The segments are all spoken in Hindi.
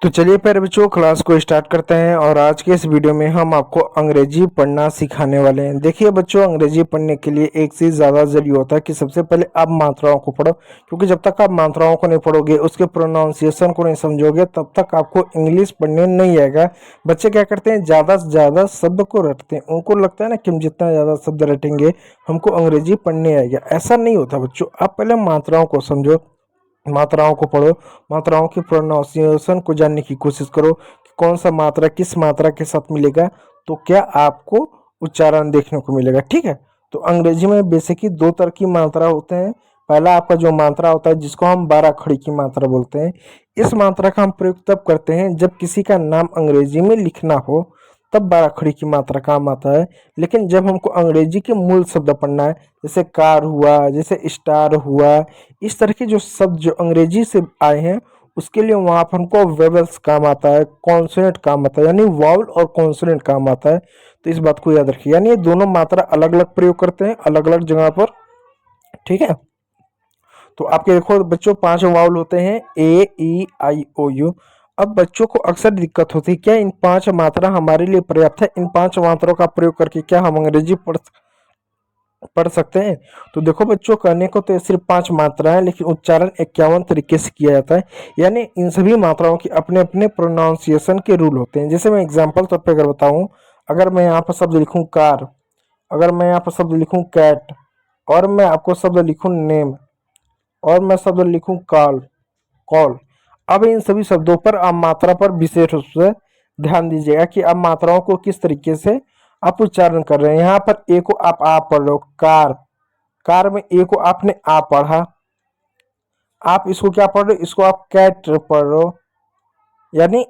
तो चलिए प्यारे बच्चों, क्लास को स्टार्ट करते हैं। और आज के इस वीडियो में हम आपको अंग्रेजी पढ़ना सिखाने वाले हैं। देखिए बच्चों, अंग्रेजी पढ़ने के लिए एक चीज़ ज़्यादा ज़रूरी होता है कि सबसे पहले आप मात्राओं को पढ़ो, क्योंकि जब तक आप मात्राओं को नहीं पढ़ोगे, उसके प्रोनाउंसिएशन को नहीं समझोगे, तब तक आपको इंग्लिश पढ़ने नहीं आएगा। बच्चे क्या करते हैं, ज़्यादा से ज़्यादा शब्द को रटते हैं। उनको लगता है ना कि हम जितना ज़्यादा शब्द रटेंगे हमको अंग्रेजी पढ़ने आएगा। ऐसा नहीं होता बच्चों। आप पहले मात्राओं को समझो, मात्राओं को पढ़ो, मात्राओं की प्रोनाउंसिएशन को जानने की कोशिश करो कि कौन सा मात्रा किस मात्रा के साथ मिलेगा, तो क्या आपको उच्चारण देखने को मिलेगा। ठीक है। तो अंग्रेजी में बेसिकली दो तरह की मात्रा होते हैं। पहला आपका जो मात्रा होता है जिसको हम 12 खड़ी की मात्रा बोलते हैं। इस मात्रा का हम प्रयोग तब करते हैं जब किसी का नाम अंग्रेजी में लिखना हो, तब 12 खड़ी की मात्रा काम आता है। लेकिन जब हमको अंग्रेजी के मूल शब्द पढ़ना है, जैसे कार हुआ, जैसे स्टार हुआ, इस तरह के जो शब्द जो अंग्रेजी से आए हैं, उसके लिए वहाँ पर हमको वेवल्स काम आता है, कॉन्सोनेंट काम आता है, यानी वाउल और कॉन्सोनेंट काम आता है। तो इस बात को याद रखिए, यानी ये दोनों मात्रा अलग अलग प्रयोग करते हैं अलग अलग जगह पर। ठीक है। तो आपके देखो बच्चों, 5 वाउल होते हैं, ए ई आई ओ यू। अब बच्चों को अक्सर दिक्कत होती है, क्या इन 5 मात्रा हमारे लिए पर्याप्त है? इन 5 मात्राओं का प्रयोग करके क्या हम अंग्रेजी पढ़ सकते हैं? तो देखो बच्चों, कहने को तो ये सिर्फ 5 मात्रा है, लेकिन उच्चारण 51 तरीके से किया जाता है। यानी इन सभी मात्राओं के अपने अपने प्रोनाउंसिएशन के रूल होते हैं। जैसे मैं एग्जाम्पल तौर पर अगर बताऊं, अगर मैं यहाँ पर शब्द लिखूं कार, अगर मैं यहाँ पर शब्द लिखूं कैट, और मैं आपको शब्द लिखूं नेम, और मैं शब्द लिखूं कॉल कॉल, अब इन सभी शब्दों पर आप मात्रा पर विशेष रूप से ध्यान दीजिएगा कि आप मात्राओं को किस तरीके से आप उच्चारण कर रहे हैं। यहाँ पर ए को आप पढ़ रहे हो कार, कार में ए को आपने आ पढ़ा, आप इसको क्या पढ़ रहे हो, इसको आप कैट पढ़ रहे हो, यानी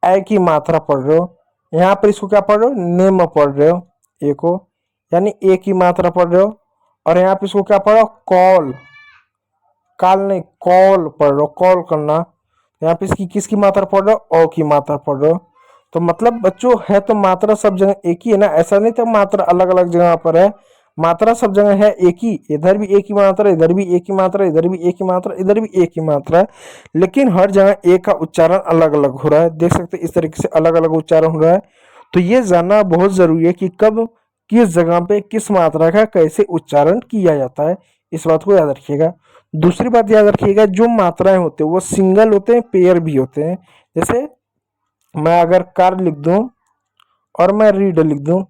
ए की मात्रा पढ़ रहे हो। यहाँ पर इसको क्या पढ़ रहे हो, नेम पढ़ रहे हो ए को, यानी ए की मात्रा पढ़ रहे हो। और यहाँ पर इसको क्या पढ़ रहे हो, कॉल, कॉल नहीं कॉल पढ़ रहे हो, कॉल करना। यहाँ पे इसकी किसकी मात्रा पढ़ रहे हो, ओ की मात्रा पढ़ रहे हो। तो मतलब बच्चों, है तो मात्रा सब जगह एक ही है ना, ऐसा नहीं तो मात्रा अलग अलग जगह पर है। मात्रा सब जगह है एक ही, इधर भी एक ही मात्रा, इधर भी एक ही मात्रा, इधर भी एक ही मात्रा, इधर भी एक ही मात्रा है। लेकिन हर जगह एक का उच्चारण अलग अलग हो रहा है। देख सकते हैं इस तरीके से अलग अलग उच्चारण हो रहा है। तो ये जानना बहुत जरूरी है कि कब किस जगह पे किस मात्रा का कैसे उच्चारण किया जाता है। इस बात को याद रखिएगा। दूसरी बात याद रखिएगा, जो मात्राएं होते हैं वो सिंगल होते हैं, पेयर भी होते हैं। जैसे मैं अगर कार लिख दूं और मैं रीड लिख दूं,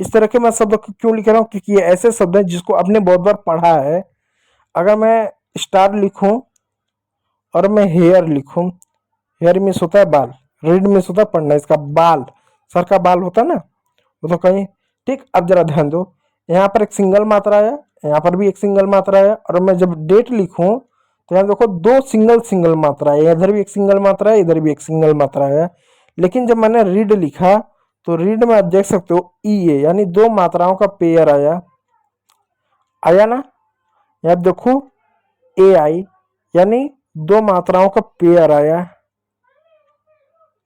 इस तरह के मैं शब्द क्यों लिख रहा हूँ, क्योंकि ये ऐसे शब्द हैं जिसको आपने बहुत बार पढ़ा है। अगर मैं स्टार लिखूं और मैं हेयर लिखूं, हेयर मीन्स होता है बाल, रीड मीन्स होता है पढ़ना, इसका बाल, सर का बाल होता है ना, वो तो कहीं। ठीक, अब जरा ध्यान दो, यहाँ पर एक सिंगल मात्रा है, यहाँ पर भी एक सिंगल मात्रा है, और मैं जब डेट लिखूं तो यहाँ देखो दो सिंगल सिंगल मात्रा है, इधर भी एक सिंगल मात्रा है, इधर भी एक सिंगल मात्रा है। लेकिन जब मैंने रीड लिखा तो रीड में आप देख सकते हो ई ए, यानी दो मात्राओं का पेयर आया, आया ना। यहाँ देखो ए आई, यानी दो मात्राओं का पेयर आया,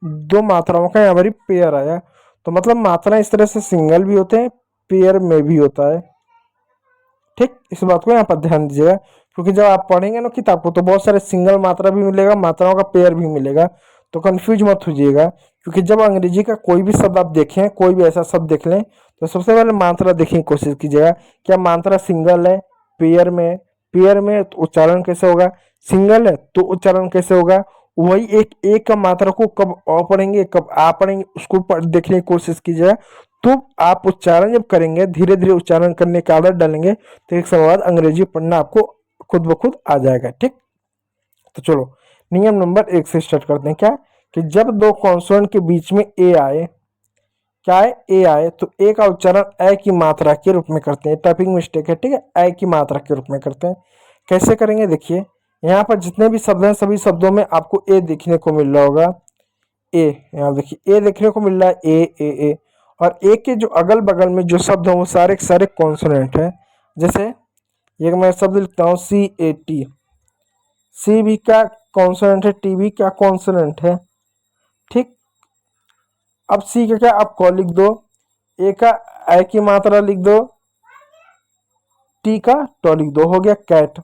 दो मात्राओं का यहाँ पर पेयर आया। तो मतलब मात्रा इस तरह से सिंगल भी होते हैं, पेयर में भी होता है। ठीक, इस बात को यहाँ पर ध्यान दीजिएगा, क्योंकि जब आप पढ़ेंगे ना किताब को तो बहुत सारे सिंगल मात्रा भी मिलेगा, मात्राओं का पेयर भी मिलेगा। तो कंफ्यूज मत होइएगा, क्योंकि जब अंग्रेजी का कोई भी शब्द आप देखें, कोई भी ऐसा शब्द देख लें, तो सबसे पहले मात्रा देखने की कोशिश कीजिएगा, क्या मात्रा सिंगल है, पेयर में, पेयर में तो उच्चारण कैसे होगा, सिंगल है तो उच्चारण कैसे होगा। वही एक एक का मात्रा को कब अ पढ़ेंगे कब आ पढ़ेंगे, उसको देखने की कोशिश कीजिएगा। तो आप उच्चारण जब करेंगे, धीरे धीरे उच्चारण करने की आदत डालेंगे, तो एक समय बाद अंग्रेजी पढ़ना आपको खुद ब खुद आ जाएगा। ठीक, तो चलो नियम नंबर 1 से स्टार्ट करते हैं। क्या कि जब दो कॉन्सोनेंट के बीच में ए आए, क्या है, ए आए, तो ए का उच्चारण ए की मात्रा के रूप में करते हैं। टाइपिंग मिस्टेक है, ठीक है, ए की मात्रा के रूप में करते हैं। कैसे करेंगे, देखिए यहाँ पर जितने भी शब्द हैं सभी शब्दों में आपको ए देखने को मिल रहा होगा। ए, यहाँ देखिए ए देखने को मिल रहा है, ए। और ए के जो अगल बगल में जो शब्द हैं वो सारे के सारे कॉन्सोनेंट हैं। जैसे ये मैं शब्द लिखता हूँ सी ए टी, सी भी क्या कॉन्सोनेंट है, टी भी क्या कॉन्सोनेंट है। ठीक, अब सी का क्या आप कॉ लिख दो, ए का ए की मात्रा लिख दो, टी का टॉ लिख दो, हो गया कैट,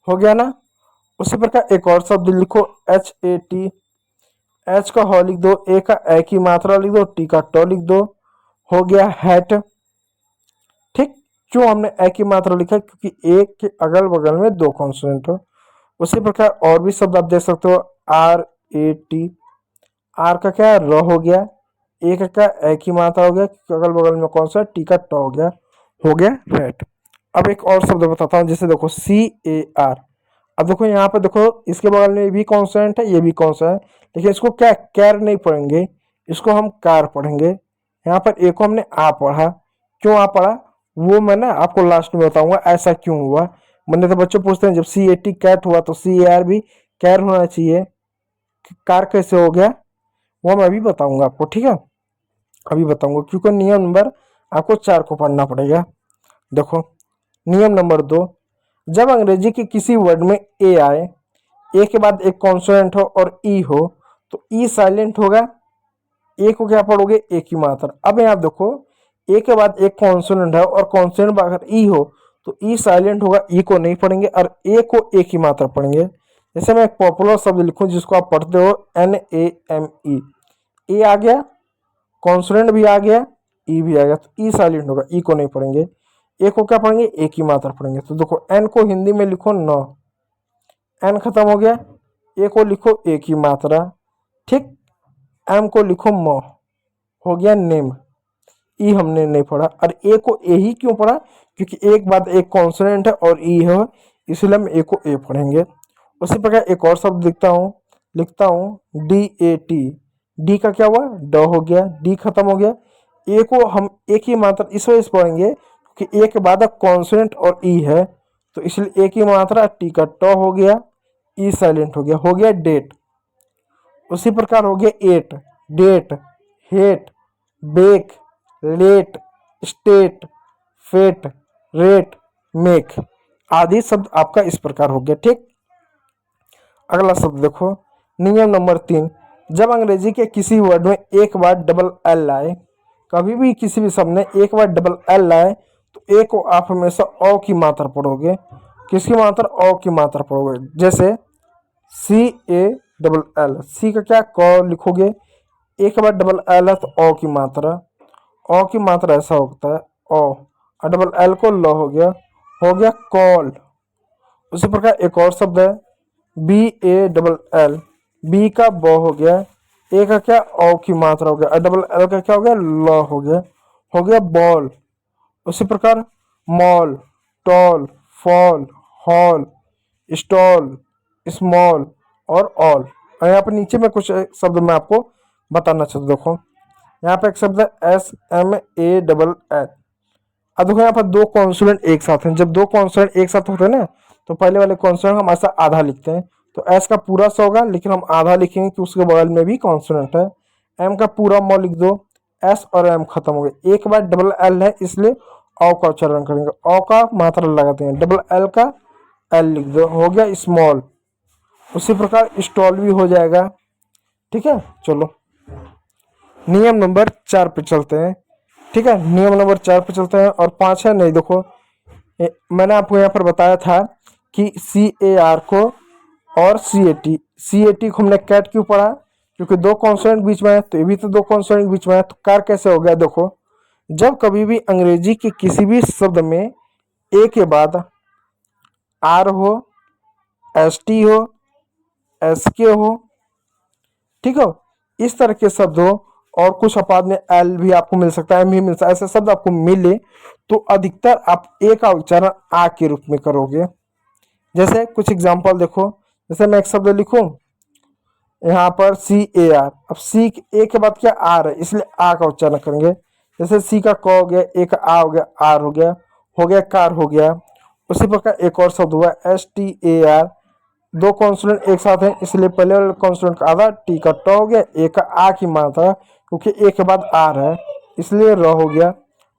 हो गया ना। उसी प्रकार एक और शब्द लिखो एच ए टी, एच का ह लिख दो, ए का ए की मात्रा लिख दो, टी का ट लिख दो, हो गया हैट। ठीक, क्यों हमने ए की मात्रा लिखा? क्योंकि ए के अगल बगल में दो कॉन्सोनेंट हो। उसी प्रकार और भी शब्द आप देख सकते हो, आर ए टी, आर का क्या र हो गया, ए का क्या ए की मात्रा हो गया, अगल बगल में कौन सा, टी का ट हो गया रेट। अब एक और शब्द बताता हूँ, जैसे देखो सी ए आर। अब देखो यहाँ पे देखो, इसके बगल में भी कॉन्सोनेंट है, ये भी कॉन्सोनेंट है, लेकिन इसको क्या कैर नहीं पढ़ेंगे, इसको हम कार पढ़ेंगे। यहाँ पर ए को हमने आ पढ़ा, क्यों आ पढ़ा वो मैं ना आपको लास्ट में बताऊंगा ऐसा क्यों हुआ। मैंने तो बच्चों पूछते हैं जब सी ए टी कैट हुआ तो सी ए आर भी कैर होना चाहिए, कार कैसे हो गया वो मैं अभी बताऊंगा आपको, ठीक है, अभी बताऊंगा, क्योंकि नियम नंबर आपको 4 को पढ़ना पड़ेगा। देखो नियम नंबर 2, जब अंग्रेजी के किसी वर्ड में ए आए, ए के बाद एक कॉन्सोनेंट हो और ई हो, तो ई साइलेंट होगा, ए को क्या पढ़ोगे, ए की मात्रा। अब यहाँ देखो ए के बाद एक कॉन्सोनेंट है और कॉन्सोनेंट अगर ई हो तो ई साइलेंट होगा, ई को नहीं पढ़ेंगे और ए को ए की मात्रा पढ़ेंगे। जैसे मैं एक पॉपुलर शब्द लिखूं जिसको आप पढ़ते हो एन ए एम ई, ए आ गया, कॉन्सोनेंट भी आ गया, ई भी आ गया, तो ई साइलेंट होगा, ई को नहीं पढ़ेंगे। ए को क्या पढ़ेंगे, ए की मात्रा पढ़ेंगे। तो देखो एन को हिंदी में लिखो न, एन खत्म हो गया, ए को लिखो ए की मात्रा, ठीक, एम को लिखो म, हो गया नेम। ई हमने नहीं पढ़ा, और ए को ए ही क्यों पढ़ा, क्योंकि एक बाद एक कॉन्सोनेंट है और ई है, इसलिए हम ए को ए पढ़ेंगे। उसी प्रकार एक और शब्द लिखता हूँ डी ए टी, डी का क्या हुआ, ड हो गया, डी खत्म हो गया, ए को हम एक ही मात्रा इस वजह से पढ़ेंगे क्योंकि ए के बाद कॉन्सोनेंट और ई है, तो इसलिए ए की मात्रा, टी का ट हो गया, ई साइलेंट हो गया डेट। उसी प्रकार हो गया ate, date, hate, bake, late, state, fate, rate, make आदि शब्द आपका इस प्रकार हो गया। ठीक, अगला शब्द देखो, नियम नंबर 3, जब अंग्रेजी के किसी वर्ड में एक बार डबल एल आए, कभी भी किसी भी शब्द में एक बार डबल एल आए तो ए को आप हमेशा ओ की मात्रा पढ़ोगे। किसकी मात्रा, ओ की मात्रा पढ़ोगे। जैसे सी ए डबल एल, सी का क्या, क लिखोगे, ए के बाद डबल एल है तो ओ की मात्रा, ओ की मात्रा ऐसा होता है ओ, और डबल एल को ल हो गया कॉल। उसी प्रकार एक और शब्द है B A double L, B का ब हो गया, ए का क्या, ओ की मात्रा हो गया, और डबल एल का क्या हो गया, ल हो गया बॉल। उसी प्रकार mall, tall, fall, hall, stall, small और ऑल। और यहाँ पर नीचे में कुछ शब्द मैं आपको बताना चाहता हूँ। देखो यहाँ पे एक शब्द है S M A double L. अब देखो यहाँ पर दो कॉन्सोनेंट एक साथ हैं, जब दो कॉन्सोनेंट एक साथ होते हैं ना तो पहले वाले कॉन्सोनेंट हम ऐसा आधा लिखते हैं, तो एस का पूरा सा होगा लेकिन हम आधा लिखेंगे कि उसके बगल में भी कॉन्सोनेंट है। एम का पूरा म लिख दो, एस और एम खत्म हो गए, एक बार डबल एल है इसलिए औ का उच्चारण करेंगे, औ का मात्रा लगाते हैं, डबल एल का एल लिख दो, हो गया स्मॉल। उसी प्रकार स्टॉल भी हो जाएगा। ठीक है, चलो नियम नंबर 4 पे चलते हैं। ठीक है, नियम नंबर 4 पे चलते हैं, और 5 है नहीं। देखो मैंने आपको यहाँ पर बताया था कि सी ए आर को और सी ए टी को हमने कैट क्यों पढ़ा, क्योंकि दो कॉन्सोनेंट बीच में है, तो ये भी तो दो कॉन्सोनेंट बीच में है, तो कार कैसे हो गया। देखो जब कभी भी अंग्रेजी के किसी भी शब्द में ए के बाद आर हो, एस टी हो, एस के हो, ठीक हो, इस तरह के शब्द हो, और कुछ अपवाद में एल भी आपको मिल सकता है, एम भी मिल सकता है, ऐसे शब्द आपको मिले तो अधिकतर आप ए का उच्चारण आ के रूप में करोगे। जैसे कुछ एग्जांपल देखो, जैसे मैं एक शब्द लिखूं यहाँ पर सी ए आर, अब सी ए के बाद क्या, आर है, इसलिए आ का उच्चारण करेंगे। जैसे सी का क हो गया, ए का आ हो गया, आर हो गया कार हो गया। उसी प्रकार एक और शब्द हुआ एस टी ए आर, दो कॉन्सोनेंट एक साथ हैं इसलिए पहले वाले कॉन्सोनेंट का आधा, टी का ट हो गया, ए का आ की मात्रा, क्योंकि ए के बाद आर है इसलिए र हो गया,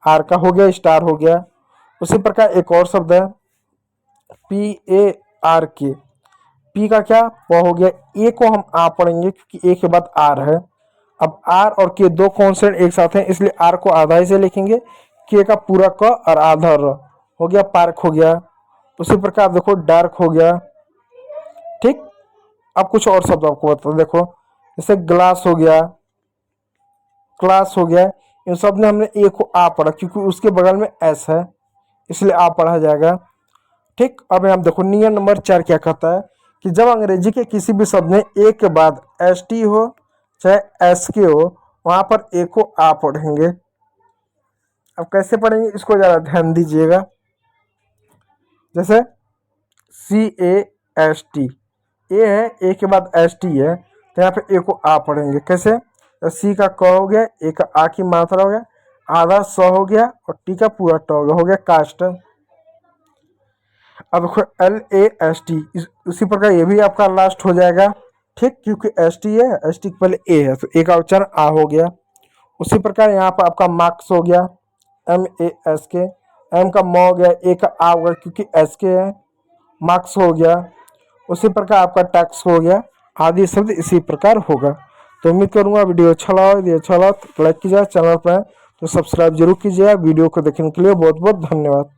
आर का हो गया स्टार हो गया। उसी प्रकार एक और शब्द है पी ए आर के, पी का क्या, प हो गया, ए को हम आ पढ़ेंगे क्योंकि ए के बाद आर है। अब आर और के दो कॉन्सोनेंट एक साथ हैं इसलिए आर को आधा ही से लिखेंगे, के का पूरा क और आधा र, हो गया पार्क हो गया। उसी प्रकार देखो डार्क हो गया। ठीक, अब कुछ और शब्द आपको बता, देखो जैसे ग्लास हो गया, क्लास हो गया, इन सब ने हमने ए को आ पढ़ा क्योंकि उसके बगल में एस है, इसलिए आ पढ़ा जाएगा। ठीक, अब यहाँ देखो नियम नंबर 4 क्या कहता है कि जब अंग्रेजी के किसी भी शब्द में ए के बाद एस टी हो चाहे एस के हो, वहां पर ए को आ पढ़ेंगे। अब कैसे पढ़ेंगे इसको जरा ध्यान दीजिएगा। जैसे सी ए एस टी, ए है, ए के बाद एस टी है, तो यहाँ पे ए को आ पढ़ेंगे। कैसे? तो सी का क हो गया, ए का आ की मात्रा हो गया, आधा स हो गया और टी का पूरा ट हो गया कास्ट। अब देखो एल ए एस टी, उसी प्रकार ये भी आपका लास्ट हो जाएगा। ठीक, क्योंकि एस टी है, एस टी के पहले ए है, तो ए का उच्चारण आ हो गया। उसी प्रकार यहाँ पर आपका मार्क्स हो गया, एम ए एस के, एम का म हो गया, ए का आ हो गया क्योंकि एस के है, मार्क्स हो गया। उसी प्रकार आपका टैक्स हो गया, आदि शब्द इसी प्रकार होगा। तो उम्मीद करूंगा वीडियो अच्छा लगा, यदि अच्छा लगा तो लाइक कीजिए, चैनल पर तो सब्सक्राइब जरूर कीजिए। वीडियो को देखने के लिए बहुत बहुत धन्यवाद।